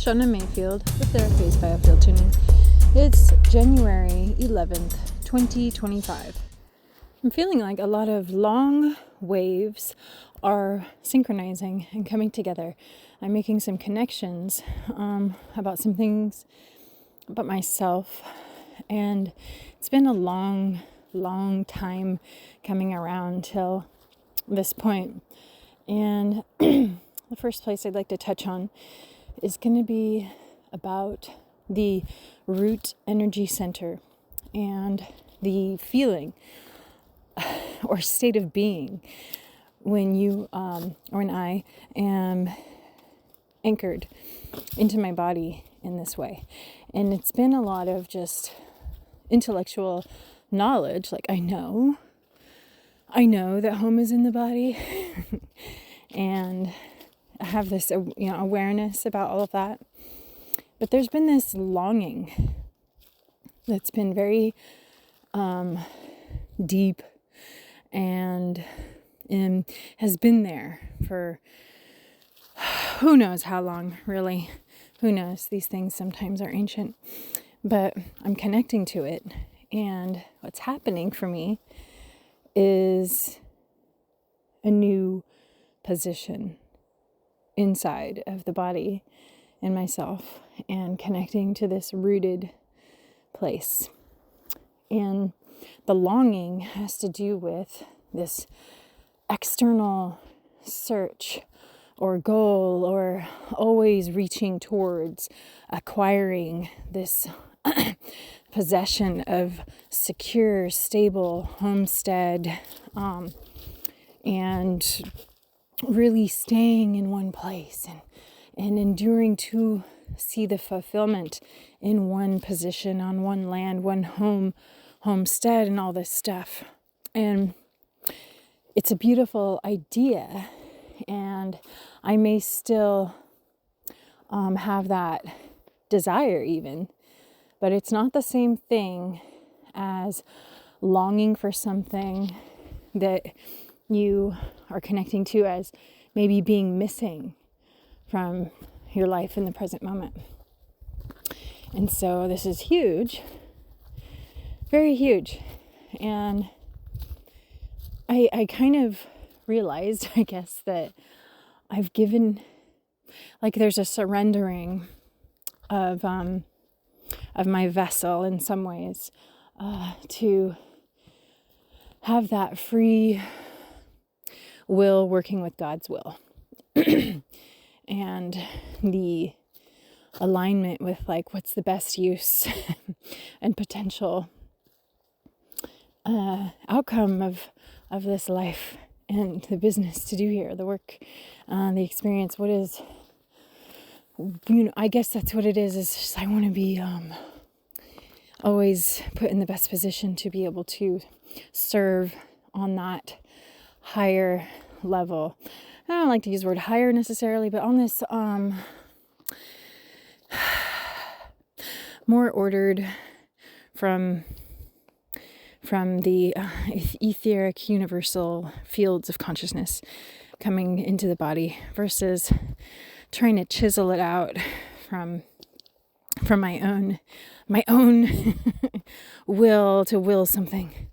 is Shauna Mayfield with Therapy's Biofield Tuning. It's January 11th, 2025. I'm feeling like a lot of long waves are synchronizing and coming together. I'm making some connections about some things about myself, and it's been a long time coming around till this point. And the first place I'd like to touch on is going to be about the root energy center and the feeling or state of being when you or when I am anchored into my body in this way. And it's been a lot of just intellectual knowledge, like I know that home is in the body and I have this awareness about all of that. But there's been this longing that's been very deep and has been there for who knows how long, really. Who knows? These things sometimes are ancient. But I'm connecting to it. And what's happening for me is a new position inside of the body and myself, and connecting to this rooted place. And the longing has to do with this external search or goal, or always reaching towards acquiring this possession of secure, stable homestead, and really staying in one place and enduring to see the fulfillment in one position, on one land, one homestead, and all this stuff. And it's a beautiful idea, and I may still have that desire even, but it's not the same thing as longing for something that you are connecting to as maybe being missing from your life in the present moment. And so this is huge, very huge. And I kind of realized, I guess, that I've given, like there's a surrendering of my vessel in some ways, to have that free will working with God's will. And the alignment with like what's the best use and potential outcome of this life and the business to do here, the work, the experience. What is, I guess that's what it is just I want to be always put in the best position to be able to serve on that higher level. I don't like to use the word higher necessarily, but on this more ordered from the etheric universal fields of consciousness coming into the body versus trying to chisel it out from my own will to will something.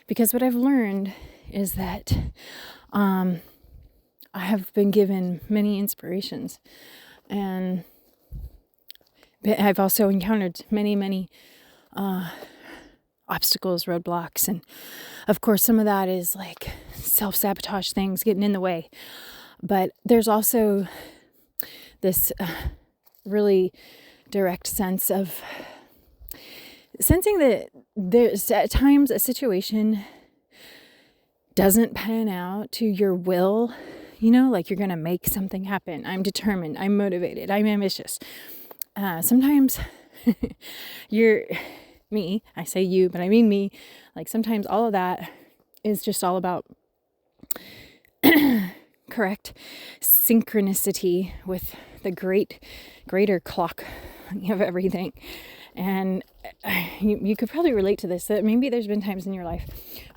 Because what I've learned is that I have been given many inspirations, and I've also encountered many obstacles, roadblocks, and of course some of that is like self-sabotage things getting in the way. But there's also this really direct sense of sensing that there's at times a situation doesn't pan out to your will, like you're going to make something happen. I'm determined, I'm motivated, I'm ambitious. Sometimes I say you, but I mean me, like sometimes all of that is just all about correct synchronicity with the greater clock of everything. And you could probably relate to this, that maybe there's been times in your life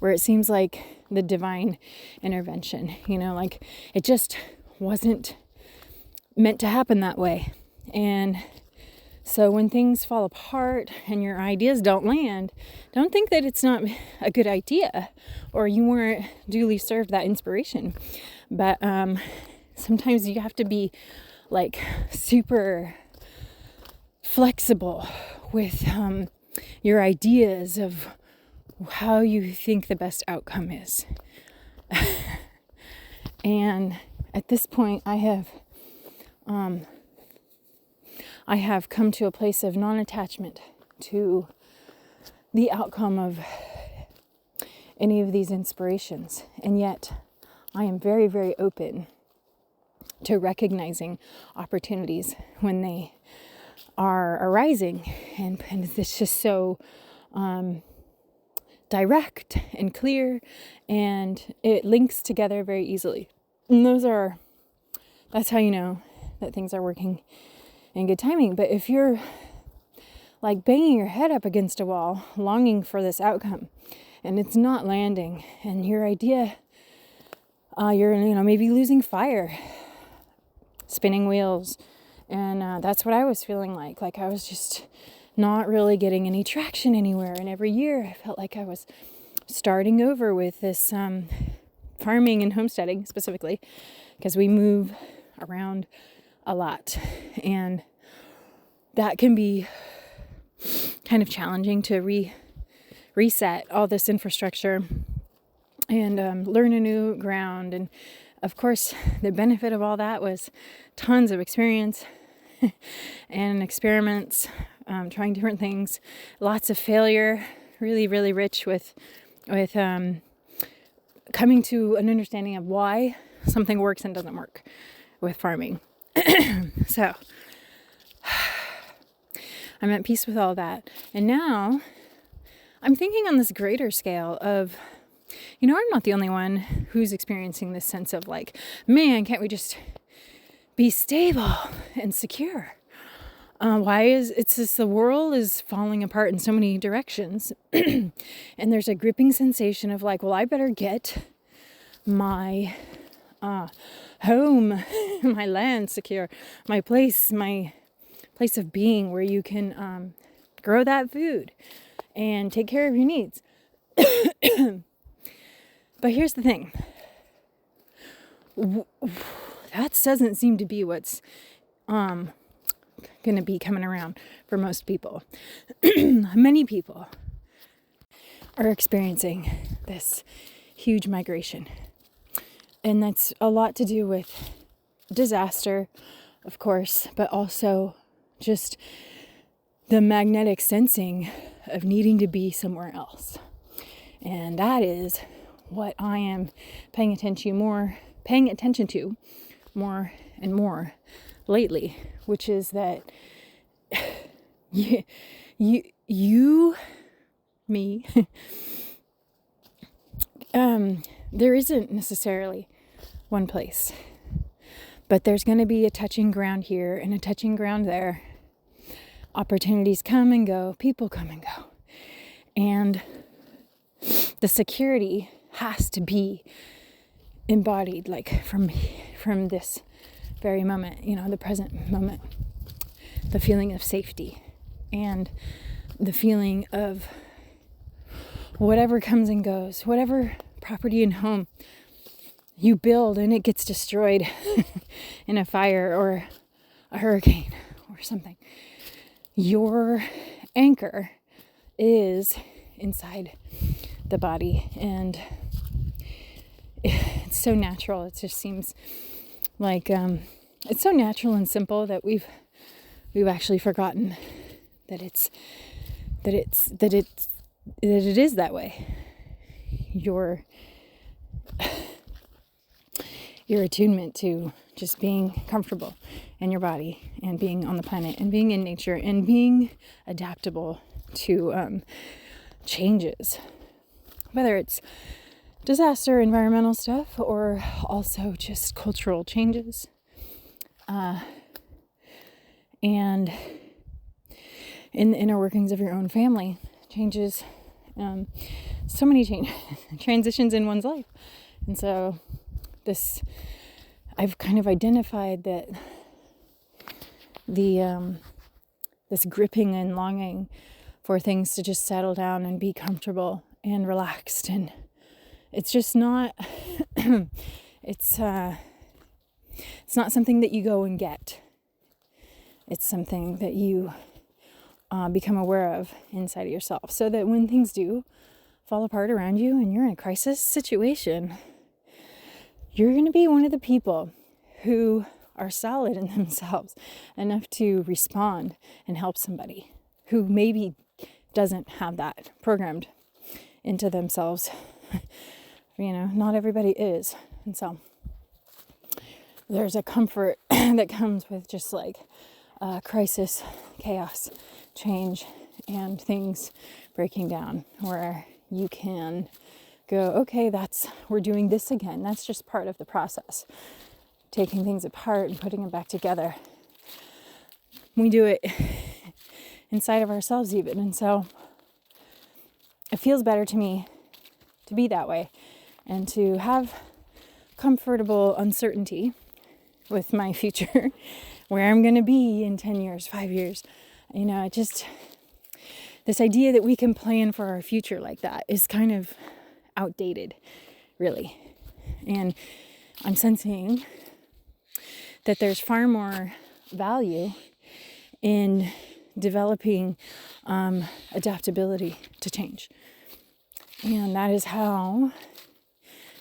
where it seems like the divine intervention, like it just wasn't meant to happen that way. And so when things fall apart and your ideas don't land, don't think that it's not a good idea or you weren't duly served that inspiration. But sometimes you have to be like super flexible with your ideas of how you think the best outcome is. And at this point, I have come to a place of non-attachment to the outcome of any of these inspirations. And yet, I am very, very open to recognizing opportunities when they are arising. And it's just so direct and clear, and it links together very easily. And that's how you know that things are working in good timing. But if you're like banging your head up against a wall, longing for this outcome, and it's not landing, and your idea, you're maybe losing fire, spinning wheels, and that's what I was feeling like. Like I was just not really getting any traction anywhere. And every year I felt like I was starting over with this farming and homesteading specifically, because we move around a lot, and that can be kind of challenging to reset all this infrastructure and learn a new ground. And of course, the benefit of all that was tons of experience and experiments, trying different things, lots of failure, really, really rich with coming to an understanding of why something works and doesn't work with farming. So I'm at peace with all that. And now I'm thinking on this greater scale of, I'm not the only one who's experiencing this sense of like, man, can't we just be stable and secure? It's just the world is falling apart in so many directions. And there's a gripping sensation of like, well, I better get my home, my land secure, my place of being where you can grow that food and take care of your needs. But here's the thing. That doesn't seem to be what's going to be coming around for most people. Many people are experiencing this huge migration. And that's a lot to do with disaster, of course, but also just the magnetic sensing of needing to be somewhere else. And that is what I am paying attention to more and more lately, which is that me, there isn't necessarily one place, but there's going to be a touching ground here and a touching ground there. Opportunities come and go, people come and go, and the security has to be embodied, like from this very moment, the present moment, the feeling of safety and the feeling of whatever comes and goes, whatever property and home you build and it gets destroyed in a fire or a hurricane or something. Your anchor is inside the body, and it's so natural. It just seems like it's so natural and simple that we've actually forgotten that it is that way. Your attunement to just being comfortable in your body and being on the planet and being in nature and being adaptable to changes, whether it's disaster, environmental stuff, or also just cultural changes. And in the inner workings of your own family, changes, so many transitions in one's life. And so I've kind of identified that this gripping and longing for things to just settle down and be comfortable and relaxed. And it's just not, it's not something that you go and get. It's something that you become aware of inside of yourself, so that when things do fall apart around you and you're in a crisis situation, you're going to be one of the people who are solid in themselves enough to respond and help somebody who maybe doesn't have that programmed into themselves. Not everybody is. And so there's a comfort that comes with just like crisis, chaos, change, and things breaking down, where you can go, okay, we're doing this again. That's just part of the process. Taking things apart and putting them back together. We do it inside of ourselves even. And so it feels better to me to be that way and to have comfortable uncertainty with my future, where I'm going to be in 10 years, 5 years. This idea that we can plan for our future like that is kind of outdated, really. And I'm sensing that there's far more value in developing adaptability to change. And that is how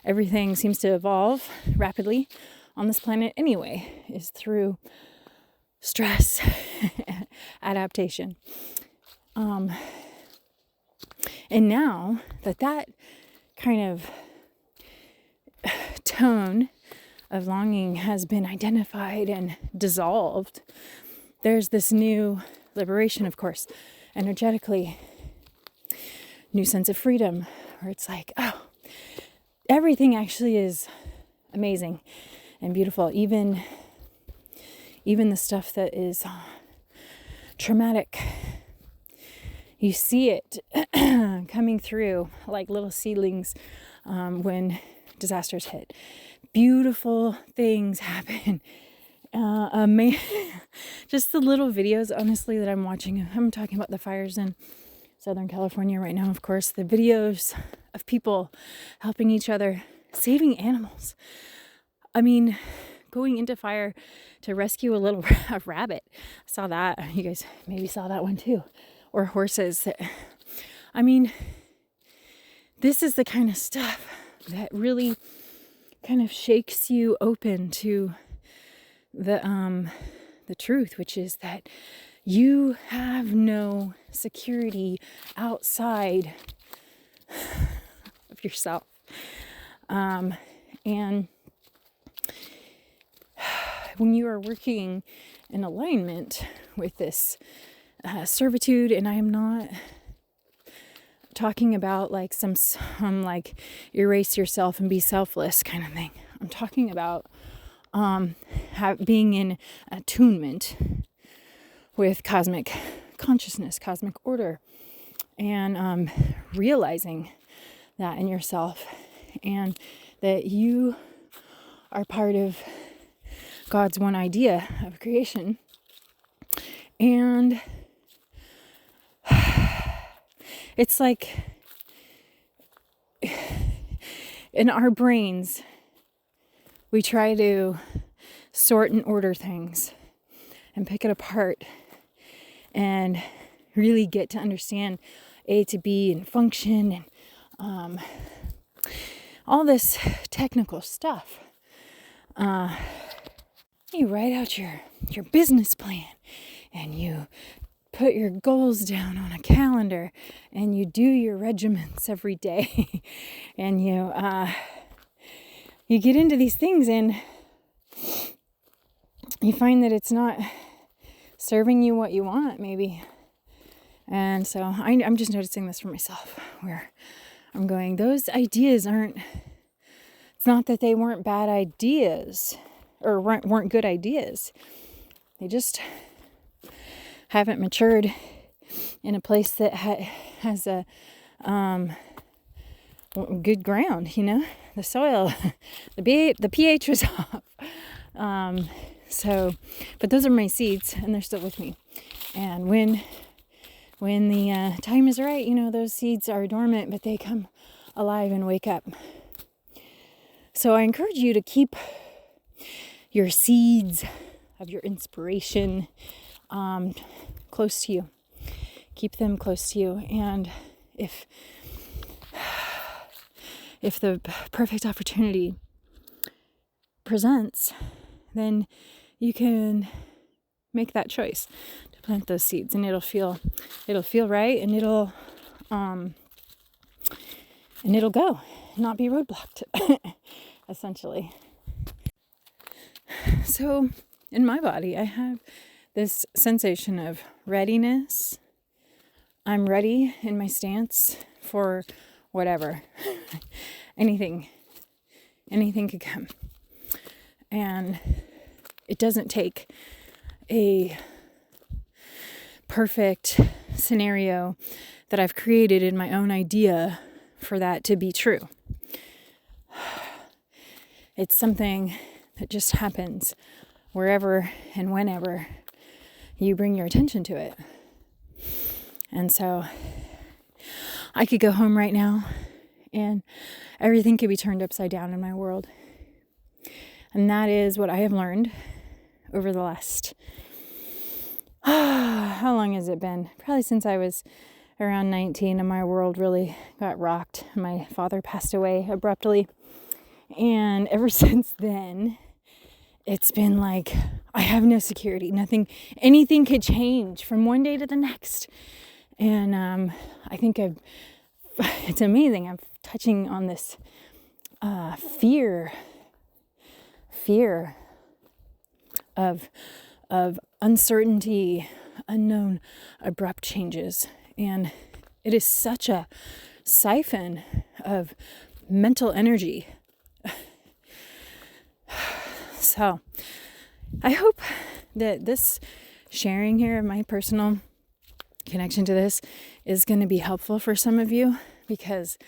everything seems to evolve rapidly on this planet anyway, is through stress, adaptation. And now that kind of tone of longing has been identified and dissolved, there's this new liberation, of course, energetically, new sense of freedom, where it's like, oh, everything actually is amazing and beautiful, even the stuff that is traumatic. You see it coming through like little seedlings when disasters hit. Beautiful things happen. Just the little videos, honestly, that I'm watching. I'm talking about the fires in Southern California right now, of course. The videos of people helping each other, saving animals. Going into fire to rescue a little rabbit. I saw that. You guys maybe saw that one too. Or horses. This is the kind of stuff that really kind of shakes you open to the truth, which is that you have no security outside of yourself. And when you are working in alignment with this servitude, and I am not talking about like some like erase yourself and be selfless kind of thing. I'm talking about being in attunement with cosmic consciousness, cosmic order, and realizing that in yourself, and that you are part of God's one idea of creation. And it's like in our brains, we try to sort and order things and pick it apart and really get to understand A to B and function and all this technical stuff. You write out your business plan and you put your goals down on a calendar and you do your regiments every day and you get into these things and you find that it's not serving you what you want, maybe. And so I'm just noticing this for myself, where I'm going, those ideas it's not that they weren't bad ideas or weren't good ideas. They just haven't matured in a place that has a good ground, the soil, the pH was off. So, but those are my seeds, and they're still with me. And when the time is right, those seeds are dormant, but they come alive and wake up. So I encourage you to keep your seeds of your inspiration close to you. Keep them close to you. And if the perfect opportunity presents, then you can make that choice to plant those seeds, and it'll feel right, and it'll go, not be roadblocked, essentially. So in my body, I have this sensation of readiness. I'm ready in my stance for whatever. Anything could come. And it doesn't take a perfect scenario that I've created in my own idea for that to be true. It's something that just happens wherever and whenever you bring your attention to it. And so I could go home right now and everything could be turned upside down in my world. And that is what I have learned over the last, how long has it been? Probably since I was around 19 and my world really got rocked. My father passed away abruptly. And ever since then, it's been like, I have no security. Anything could change from one day to the next. And I think it's amazing. I'm touching on this fear of uncertainty, unknown, abrupt changes. And it is such a siphon of mental energy. So I hope that this sharing here of my personal connection to this is going to be helpful for some of you, because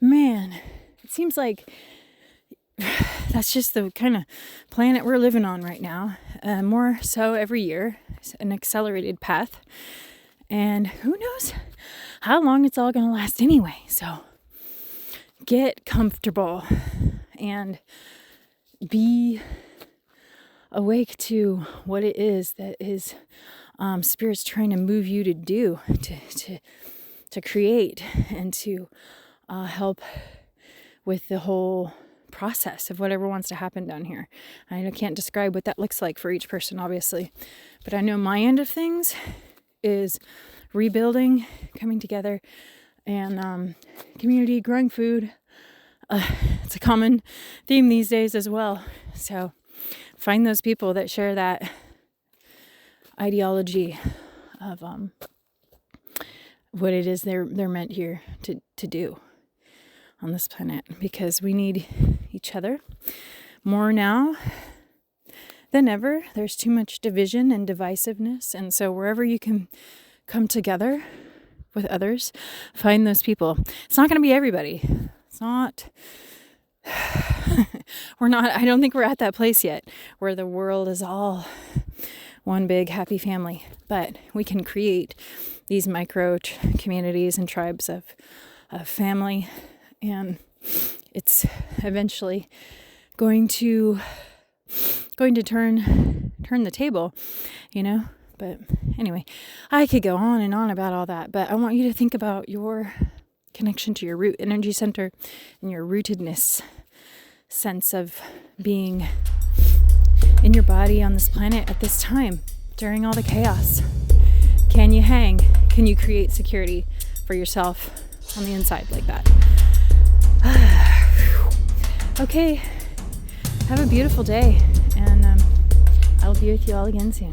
man, it seems like that's just the kind of planet we're living on right now. More so every year, an accelerated path. And who knows how long it's all going to last anyway. So get comfortable and be awake to what it is that is Spirit's trying to move you to do, to create, and to help with the whole process of whatever wants to happen down here. I can't describe what that looks like for each person, obviously, but I know my end of things is rebuilding, coming together, and community, growing food. It's a common theme these days as well. So find those people that share that ideology of what it is they're meant here to do on this planet, because we need each other more now than ever. There's too much division and divisiveness, and so wherever you can come together with others, find those people. It's not going to be everybody. It's not I don't think we're at that place yet where the world is all one big happy family, but we can create these micro communities and tribes of family, and it's eventually going to turn the table, but anyway, I could go on and on about all that, but I want you to think about your connection to your root energy center and your rootedness sense of being in your body on this planet at this time during all the chaos. Can you hang? Can you create security for yourself on the inside like that? Okay, have a beautiful day, and I'll be with you all again soon.